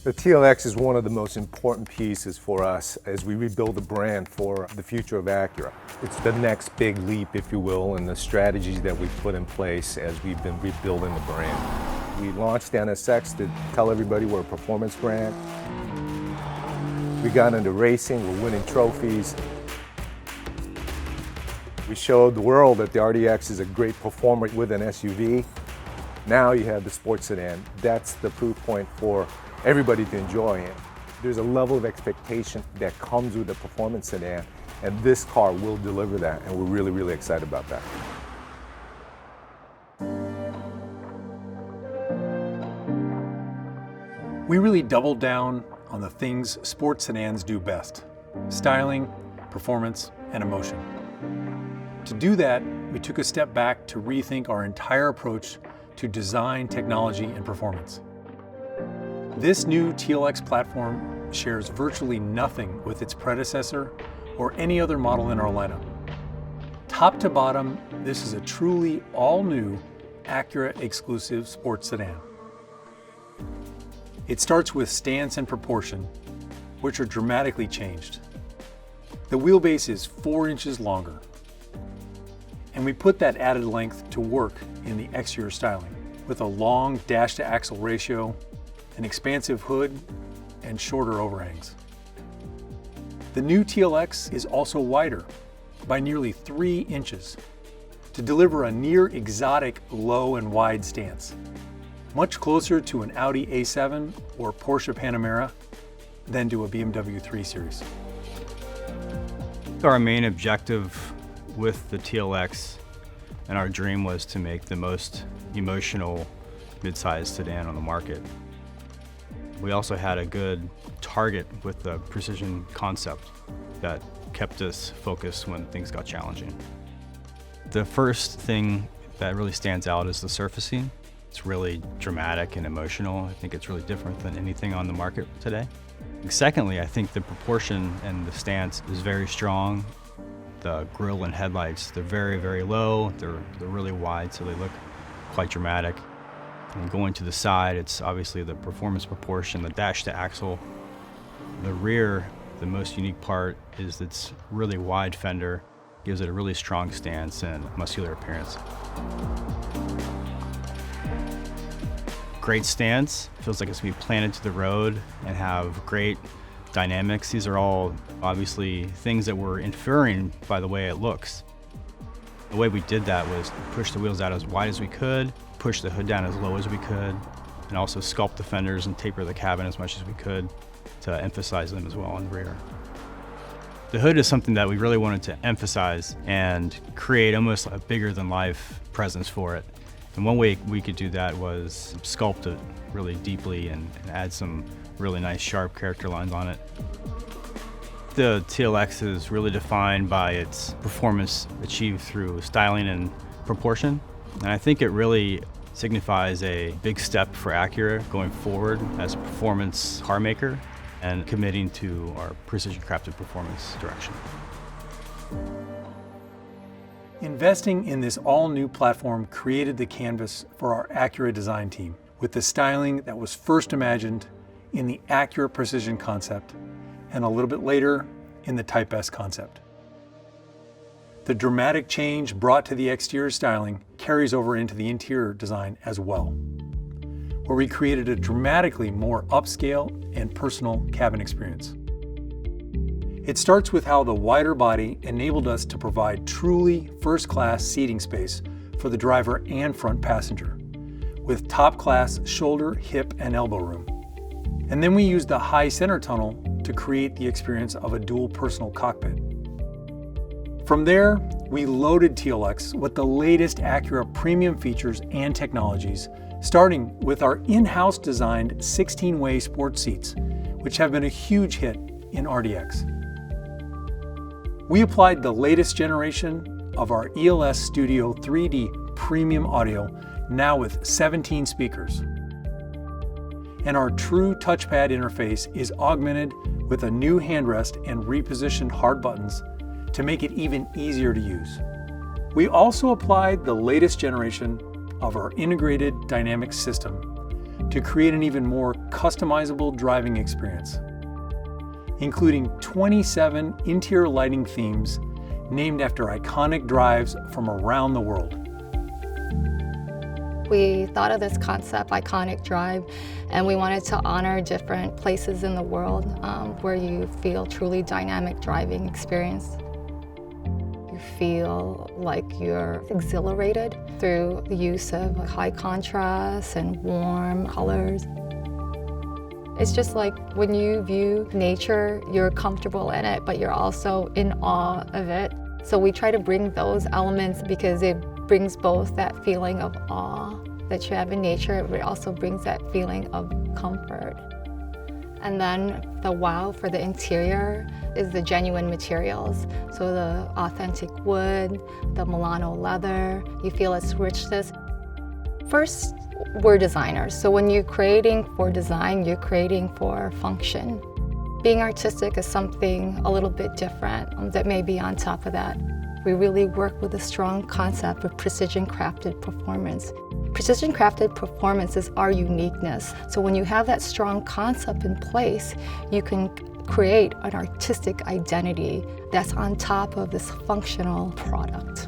The TLX is one of the most important pieces for us as we rebuild the brand for the future of Acura. It's the next big leap, if you will, in the strategies that we've put in place as we've been rebuilding the brand. We launched NSX to tell everybody we're a performance brand. We got into racing, we're winning trophies. We showed the world that the RDX is a great performer with an SUV. Now you have the sports sedan. That's the proof point for everybody to enjoy. And there's a level of expectation that comes with the performance sedan, and this car will deliver that, and we're really, really excited about that. We really doubled down on the things sports sedans do best: styling, performance, and emotion. To do that, we took a step back to rethink our entire approach to design, technology, and performance. This new TLX platform shares virtually nothing with its predecessor or any other model in our lineup. Top to bottom, this is a truly all-new Acura exclusive sports sedan. It starts with stance and proportion, which are dramatically changed. The wheelbase is 4 inches longer, and we put that added length to work in the exterior styling with a long dash-to-axle ratio, an expansive hood, and shorter overhangs. The new TLX is also wider by nearly 3 inches to deliver a near exotic low and wide stance, much closer to an Audi A7 or Porsche Panamera than to a BMW 3 Series. Our main objective with the TLX and our dream was to make the most emotional mid-size sedan on the market. We also had a good target with the precision concept that kept us focused when things got challenging. The first thing that really stands out is the surfacing. It's really dramatic and emotional. I think it's really different than anything on the market today. And secondly, I think the proportion and the stance is very strong. The grille and headlights, they're very, very low. They're really wide, so they look quite dramatic. And going to the side, it's obviously the performance proportion, the dash to axle. The rear, the most unique part is its really wide fender, gives it a really strong stance and muscular appearance. Great stance, feels like it's gonna be planted to the road and have great dynamics. These are all obviously things that we're inferring by the way it looks. The way we did that was push the wheels out as wide as we could, push the hood down as low as we could, and also sculpt the fenders and taper the cabin as much as we could to emphasize them as well in the rear. The hood is something that we really wanted to emphasize and create almost a bigger than life presence for it. And one way we could do that was sculpt it really deeply and add some really nice sharp character lines on it. The TLX is really defined by its performance achieved through styling and proportion. And I think it really signifies a big step for Acura going forward as a performance car maker and committing to our precision crafted performance direction. Investing in this all-new platform created the canvas for our Acura design team with the styling that was first imagined in the Acura Precision concept and a little bit later in the Type S concept. The dramatic change brought to the exterior styling carries over into the interior design as well, where we created a dramatically more upscale and personal cabin experience. It starts with how the wider body enabled us to provide truly first-class seating space for the driver and front passenger, with top-class shoulder, hip, and elbow room. And then we used the high center tunnel to create the experience of a dual personal cockpit. From there, we loaded TLX with the latest Acura premium features and technologies, starting with our in-house designed 16-way sports seats, which have been a huge hit in RDX. We applied the latest generation of our ELS Studio 3D premium audio, now with 17 speakers. And our true touchpad interface is augmented with a new handrest and repositioned hard buttons to make it even easier to use. We also applied the latest generation of our integrated dynamic system to create an even more customizable driving experience, including 27 interior lighting themes named after iconic drives from around the world. We thought of this concept, Iconic Drive, and we wanted to honor different places in the world where you feel truly dynamic driving experience. You feel like you're exhilarated through the use of high contrast and warm colors. It's just like when you view nature, you're comfortable in it, but you're also in awe of it. So we try to bring those elements because it brings both that feeling of awe that you have in nature, but it also brings that feeling of comfort. And then the wow for the interior is the genuine materials. So the authentic wood, the Milano leather, you feel its richness. First, we're designers. So when you're creating for design, you're creating for function. Being artistic is something a little bit different that may be on top of that. We really work with a strong concept of precision crafted performance. Precision crafted performance is our uniqueness. So when you have that strong concept in place, you can create an artistic identity that's on top of this functional product.